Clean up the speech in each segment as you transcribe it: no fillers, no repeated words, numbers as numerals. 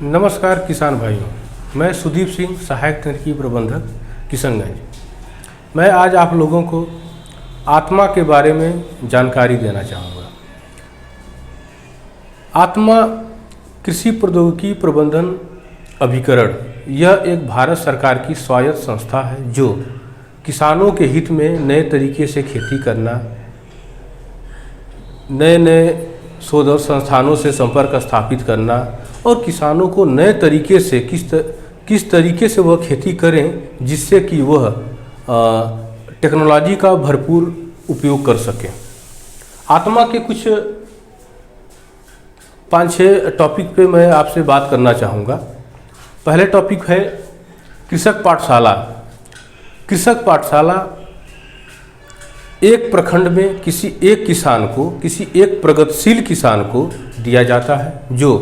नमस्कार किसान भाइयों, मैं सुदीप सिंह, सहायक तकनीकी प्रबंधक किशनगंज। मैं आज आप लोगों को आत्मा के बारे में जानकारी देना चाहूँगा। आत्मा कृषि प्रौद्योगिकी प्रबंधन अभिकरण यह एक भारत सरकार की स्वायत्त संस्था है जो किसानों के हित में नए तरीके से खेती करना, नए शोध और संस्थानों से संपर्क स्थापित करना और किसानों को नए तरीके से किस तरीके से वह खेती करें जिससे कि वह टेक्नोलॉजी का भरपूर उपयोग कर सकें। आत्मा के कुछ 5-6 टॉपिक पे मैं आपसे बात करना चाहूँगा। पहले टॉपिक है कृषक पाठशाला। कृषक पाठशाला एक प्रखंड में किसी एक किसान को, किसी एक प्रगतिशील किसान को दिया जाता है जो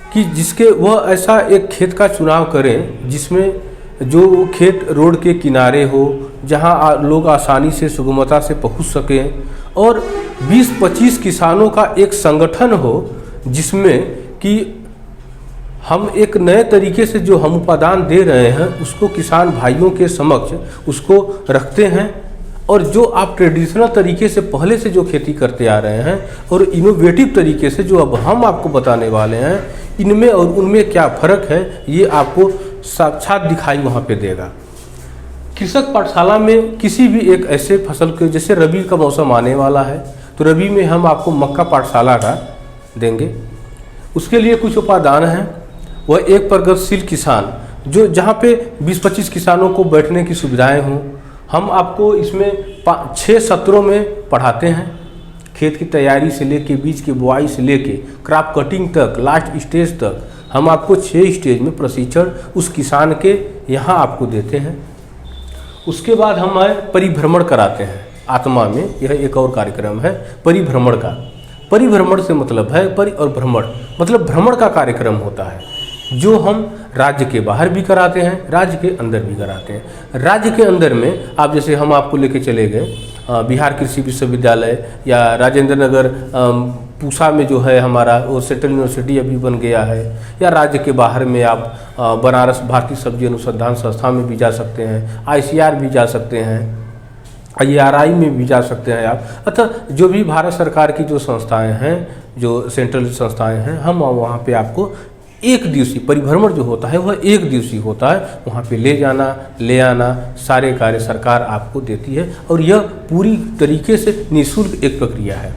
कि जिसके वह ऐसा एक खेत का चुनाव करें जिसमें जो खेत रोड के किनारे हो, जहां लोग आसानी से सुगमता से पहुंच सकें और 20-25 किसानों का एक संगठन हो जिसमें कि हम एक नए तरीके से जो हम उपादान दे रहे हैं उसको किसान भाइयों के समक्ष उसको रखते हैं और जो आप ट्रेडिशनल तरीके से पहले से जो खेती करते आ रहे हैं और इनोवेटिव तरीके से जो अब हम आपको बताने वाले हैं, इनमें और उनमें क्या फ़र्क है ये आपको साक्षात दिखाई वहाँ पे देगा। कृषक पाठशाला में किसी भी एक ऐसे फसल के, जैसे रबी का मौसम आने वाला है तो रबी में हम आपको मक्का पाठशाला का देंगे। उसके लिए कुछ उपादान हैं। वह एक प्रगतिशील किसान जो जहाँ पे 20-25 किसानों को बैठने की सुविधाएँ हों, हम आपको इसमें 6 सत्रों में पढ़ाते हैं। खेत की तैयारी से लेके, बीज की बुआई से लेके क्रॉप कटिंग तक, लास्ट स्टेज तक हम आपको 6 स्टेज में प्रशिक्षण उस किसान के यहाँ आपको देते हैं। उसके बाद हम परिभ्रमण कराते हैं। आत्मा में यह एक और कार्यक्रम है परिभ्रमण का। परिभ्रमण से मतलब है और भ्रमण मतलब भ्रमण का कार्यक्रम होता है जो हम राज्य के बाहर भी कराते हैं, राज्य के अंदर भी कराते हैं। राज्य के अंदर में आप जैसे हम आपको लेके चले गए बिहार कृषि विश्वविद्यालय या राजेंद्र नगर पूसा में जो है हमारा वो सेंट्रल यूनिवर्सिटी अभी बन गया है, या राज्य के बाहर में आप बनारस भारतीय सब्जी अनुसंधान संस्था में भी जा सकते हैं, ICR भी जा सकते हैं, IRI में भी जा सकते हैं आप। अतः जो भी भारत सरकार की जो संस्थाएं हैं, जो सेंट्रल संस्थाएं हैं, हम वहाँ पे आपको एक दिवसीय परिभ्रमण जो होता है वह एक दिवसीय होता है। वहाँ पे ले जाना ले आना सारे कार्य सरकार आपको देती है और यह पूरी तरीके से निःशुल्क एक प्रक्रिया है।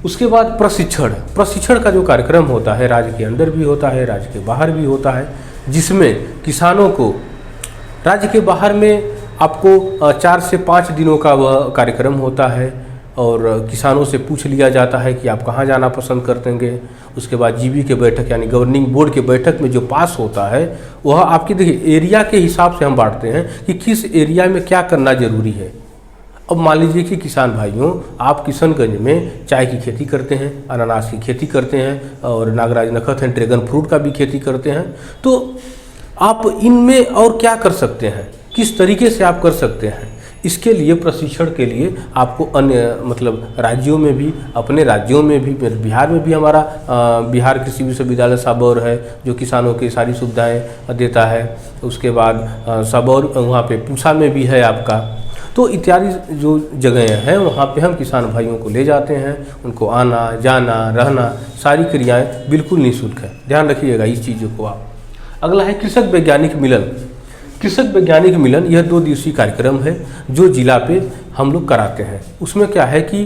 उसके बाद प्रशिक्षण का जो कार्यक्रम होता है राज्य के अंदर भी होता है, राज्य के बाहर भी होता है, जिसमें किसानों को राज्य के बाहर में आपको 4 से 5 दिनों का वह कार्यक्रम होता है और किसानों से पूछ लिया जाता है कि आप कहाँ जाना पसंद करतेंगे। उसके बाद जीबी के बैठक यानी गवर्निंग बोर्ड के बैठक में जो पास होता है वह आपकी देखिए एरिया के हिसाब से हम बांटते हैं कि किस एरिया में क्या करना जरूरी है। अब मान लीजिए कि किसान भाइयों आप किशनगंज में चाय की खेती करते हैं, अनानास की खेती करते हैं और नागराज नखत हैं, ड्रैगन फ्रूट का भी खेती करते हैं, तो आप इनमें और क्या कर सकते हैं, किस तरीके से आप कर सकते हैं। इसके लिए प्रशिक्षण के लिए आपको अन्य मतलब राज्यों में भी, अपने राज्यों में भी, बिहार में भी हमारा बिहार कृषि विश्वविद्यालय सबौर है जो किसानों की सारी सुविधाएं देता है। उसके बाद सबौर वहाँ पे पूसा में भी है आपका। तो इत्यादि जो जगहें हैं वहाँ पे हम किसान भाइयों को ले जाते हैं। उनको आना जाना रहना सारी क्रियाएँ बिल्कुल निःशुल्क है, ध्यान रखिएगा इस चीज़ों को आप। अगला है कृषक वैज्ञानिक मिलन। कृषक वैज्ञानिक मिलन यह 2 दिवसीय कार्यक्रम है जो जिला पे हम लोग कराते हैं। उसमें क्या है कि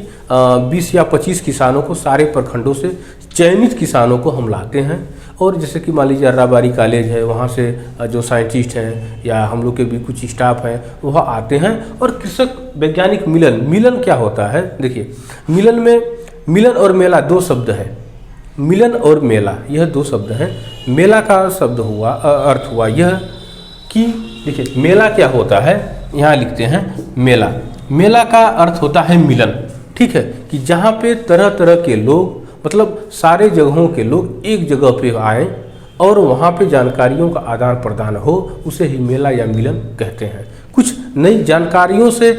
20 या 25 किसानों को सारे प्रखंडों से चयनित किसानों को हम लाते हैं और जैसे कि मान लीजिए अर्राबारी कॉलेज है, वहाँ से जो साइंटिस्ट हैं या हम लोग के भी कुछ स्टाफ हैं वह आते हैं। और कृषक वैज्ञानिक मिलन क्या होता है, देखिए मिलन में मिलन और मेला 2 शब्द है। मिलन और मेला यह 2 शब्द हैं। मेला का शब्द हुआ अर्थ हुआ यह कि देखिए मेला क्या होता है, यहाँ लिखते हैं मेला का अर्थ होता है मिलन, ठीक है, कि जहाँ पे तरह तरह के लोग मतलब सारे जगहों के लोग एक जगह पे आए और वहाँ पे जानकारियों का आदान प्रदान हो, उसे ही मेला या मिलन कहते हैं। कुछ नई जानकारियों से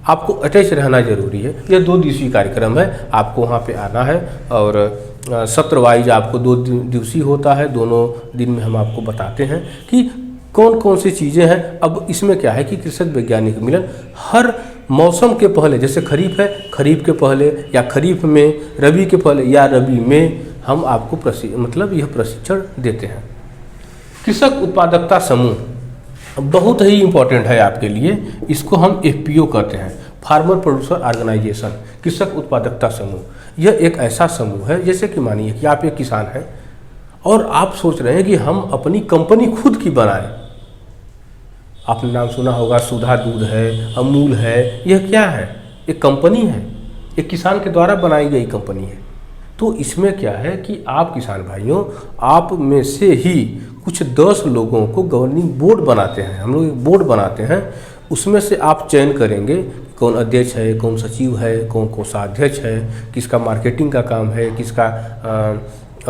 आपको अटैच रहना जरूरी है। यह 2 दिवसीय कार्यक्रम है, आपको वहाँ पे आना है और सत्र वाइज आपको 2 दिवसीय होता है। दोनों दिन में हम आपको बताते हैं कि कौन कौन सी चीज़ें हैं। अब इसमें क्या है कि कृषक वैज्ञानिक मिलन हर मौसम के पहले, जैसे खरीफ है, खरीफ के पहले या खरीफ में, रबी के पहले या रबी में हम आपको यह प्रशिक्षण देते हैं। कृषक उत्पादकता समूह बहुत ही इम्पोर्टेंट है आपके लिए। इसको हम FPO कहते हैं, फार्मर प्रोड्यूसर ऑर्गेनाइजेशन, कृषक उत्पादकता समूह। यह एक ऐसा समूह है, जैसे कि मानिए कि आप एक किसान हैं और आप सोच रहे हैं कि हम अपनी कंपनी खुद की बनाएं। आपने नाम सुना होगा, सुधा दूध है, अमूल है। यह क्या है? एक कंपनी है, एक किसान के द्वारा बनाई गई कंपनी है। तो इसमें क्या है कि आप किसान भाइयों, आप में से ही कुछ 10 लोगों को गवर्निंग बोर्ड बनाते हैं। हम लोग एक बोर्ड बनाते हैं, उसमें से आप चयन करेंगे कौन अध्यक्ष है, कौन सचिव है, कौन कोषाध्यक्ष है, किसका मार्केटिंग का काम है, किसका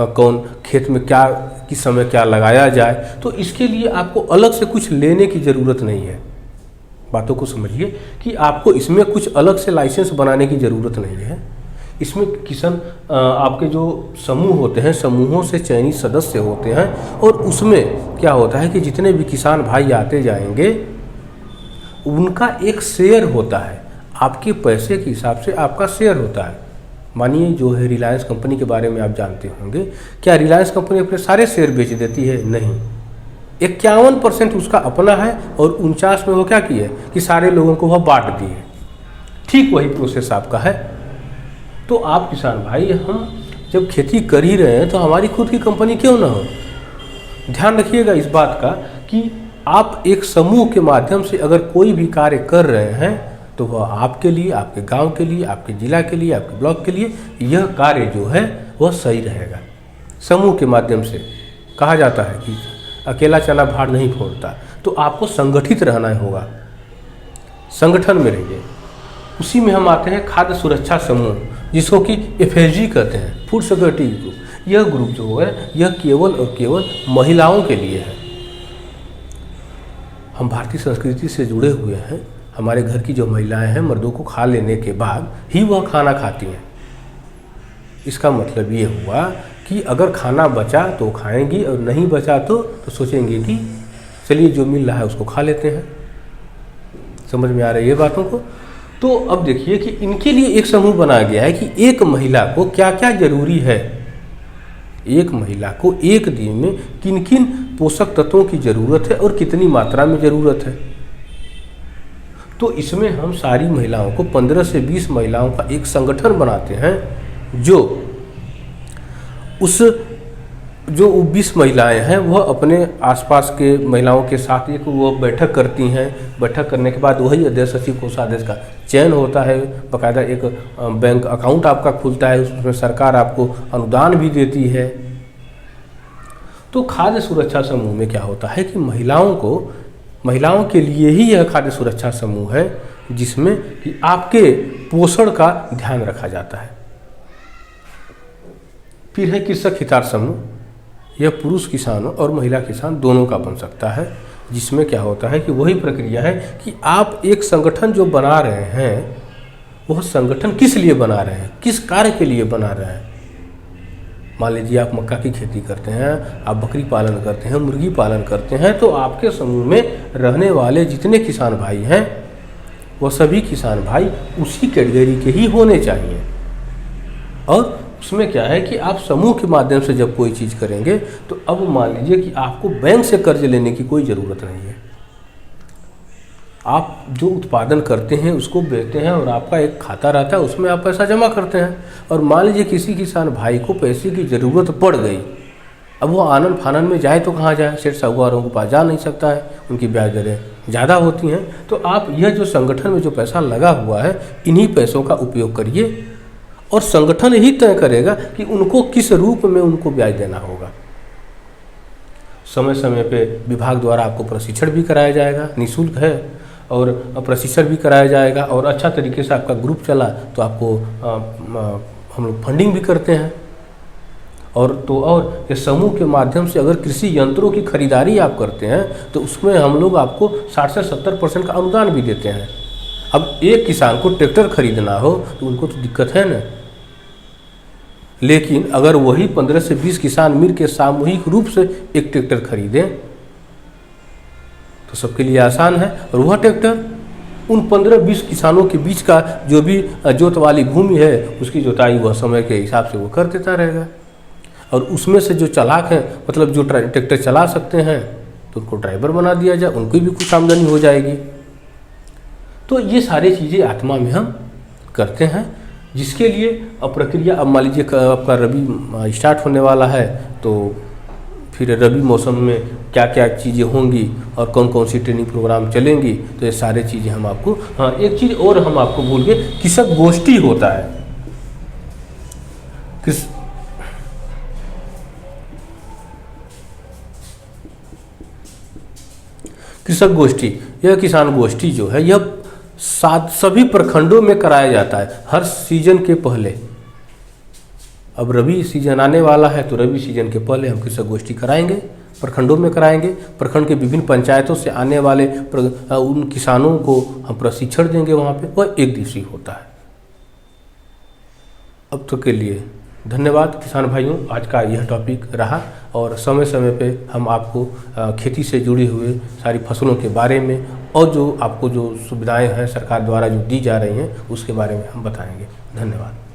कौन खेत में क्या किस समय क्या लगाया जाए। तो इसके लिए आपको अलग से कुछ लेने की ज़रूरत नहीं है। बातों को समझिए कि आपको इसमें कुछ अलग से लाइसेंस बनाने की ज़रूरत नहीं है। इसमें किसान आपके जो समूह होते हैं, समूहों से चयनित सदस्य होते हैं और उसमें क्या होता है कि जितने भी किसान भाई आते जाएंगे उनका एक शेयर होता है। आपके पैसे के हिसाब से आपका शेयर होता है। मानिए जो है रिलायंस कंपनी के बारे में आप जानते होंगे। क्या रिलायंस कंपनी अपने सारे शेयर बेच देती है? नहीं, 51% उसका अपना है और 49 में वो क्या की है कि सारे लोगों को वह बांट दी है। ठीक वही प्रोसेस आपका है। तो आप किसान भाई, हम जब खेती कर ही रहे हैं तो हमारी खुद की कंपनी क्यों ना हो। ध्यान रखिएगा इस बात का कि आप एक समूह के माध्यम से अगर कोई भी कार्य कर रहे हैं तो वह आपके लिए, आपके गांव के लिए, आपके जिला के लिए, आपके ब्लॉक के लिए यह कार्य जो है वह सही रहेगा। समूह के माध्यम से कहा जाता है कि अकेला चना भार नहीं फोड़ता। तो आपको संगठित रहना होगा, संगठन में रहिए। उसी में हम आते हैं खाद्य सुरक्षा समूह, जिसको कि FSG कहते हैं, फूड सिक्योरिटी ग्रुप। यह ग्रुप जो है यह केवल और केवल महिलाओं के लिए है। हम भारतीय संस्कृति से जुड़े हुए हैं। हमारे घर की जो महिलाएं हैं, मर्दों को खा लेने के बाद ही वह खाना खाती हैं। इसका मतलब ये हुआ कि अगर खाना बचा तो खाएंगी और नहीं बचा तो सोचेंगे कि चलिए जो मिल रहा है उसको खा लेते हैं। समझ में आ रही है बातों को? तो अब देखिए कि इनके लिए एक समूह बनाया गया है कि एक महिला को क्या क्या जरूरी है, एक महिला को एक दिन में किन किन पोषक तत्वों की ज़रूरत है और कितनी मात्रा में ज़रूरत है। तो इसमें हम सारी महिलाओं को 15 से 20 महिलाओं का एक संगठन बनाते हैं, जो 20 महिलाएं हैं वह अपने आसपास के महिलाओं के साथ एक वो बैठक करती हैं। बैठक करने के बाद वही अध्यक्ष, सचिव, कोषाध्यक्ष का चयन होता है। बाकायदा एक बैंक अकाउंट आपका खुलता है, उसमें सरकार आपको अनुदान भी देती है। तो खाद्य सुरक्षा समूह में क्या होता है कि महिलाओं के लिए ही यह खाद्य सुरक्षा समूह है, जिसमें कि आपके पोषण का ध्यान रखा जाता है। फिर है कृषक हितार्थ समूह। यह पुरुष किसानों और महिला किसान दोनों का बन सकता है, जिसमें क्या होता है कि वही प्रक्रिया है कि आप एक संगठन जो बना रहे हैं, वह संगठन किस लिए बना रहे हैं, किस कार्य के लिए बना रहे हैं। मान लीजिए आप मक्का की खेती करते हैं, आप बकरी पालन करते हैं, मुर्गी पालन करते हैं, तो आपके समूह में रहने वाले जितने किसान भाई हैं वह सभी किसान भाई उसी कैटेगरी के ही होने चाहिए। और उसमें क्या है कि आप समूह के माध्यम से जब कोई चीज़ करेंगे तो अब मान लीजिए कि आपको बैंक से कर्ज लेने की कोई ज़रूरत नहीं है। आप जो उत्पादन करते हैं उसको बेचते हैं और आपका एक खाता रहता है, उसमें आप पैसा जमा करते हैं। और मान लीजिए किसी किसान भाई को पैसे की ज़रूरत पड़ गई, अब वो आनन फानन में जाए तो कहाँ जाए, सेठ साहूकारों के पास जा नहीं सकता है, उनकी ब्याज दरें ज़्यादा होती हैं। तो आप यह जो संगठन में जो पैसा लगा हुआ है, इन्हीं पैसों का उपयोग करिए और संगठन ही तय करेगा कि उनको किस रूप में उनको ब्याज देना होगा। समय समय पे विभाग द्वारा आपको प्रशिक्षण भी कराया जाएगा, निःशुल्क है, और प्रशिक्षण भी कराया जाएगा। और अच्छा तरीके से आपका ग्रुप चला तो आपको हम लोग फंडिंग भी करते हैं। और इस समूह के माध्यम से अगर कृषि यंत्रों की खरीदारी आप करते हैं तो उसमें हम लोग आपको 60 से 70% का अनुदान भी देते हैं। अब एक किसान को ट्रैक्टर खरीदना हो तो उनको तो दिक्कत है ना, लेकिन अगर वही 15 से 20 किसान मिल के सामूहिक रूप से एक ट्रैक्टर खरीदें तो सबके लिए आसान है। और वह ट्रैक्टर उन 15-20 किसानों के बीच का जो भी जोत वाली भूमि है उसकी जोताई वह समय के हिसाब से वो कर देता रहेगा। और उसमें से जो चालाक हैं, मतलब जो ट्रैक्टर चला सकते हैं, तो उनको ड्राइवर बना दिया जाए, उनको भी कुछ आमदनी हो जाएगी। तो ये सारी चीज़ें आत्मा में हम करते हैं, जिसके लिए अब प्रक्रिया, अब मान लीजिए आपका रबी स्टार्ट होने वाला है, तो फिर रबी मौसम में क्या क्या चीज़ें होंगी और कौन कौन सी ट्रेनिंग प्रोग्राम चलेंगी, तो ये सारी चीज़ें हम आपको, हाँ एक चीज़ और हम आपको भूल गए, कृषक गोष्ठी होता है। कृषक गोष्ठी, यह किसान गोष्ठी जो है यह सभी प्रखंडों में कराया जाता है हर सीजन के पहले। अब रबी सीजन आने वाला है तो रबी सीजन के पहले हम कृषक गोष्ठी कराएंगे, प्रखंडों में कराएंगे। प्रखंड के विभिन्न पंचायतों से आने वाले उन किसानों को हम प्रशिक्षण देंगे वहाँ पे। वह एक दिवसीय होता है। अब तक के लिए धन्यवाद किसान भाइयों, आज का यह टॉपिक रहा। और समय समय पे हम आपको खेती से जुड़ी हुए सारी फसलों के बारे में और जो आपको जो सुविधाएं हैं सरकार द्वारा जो दी जा रही हैं उसके बारे में हम बताएंगे। धन्यवाद।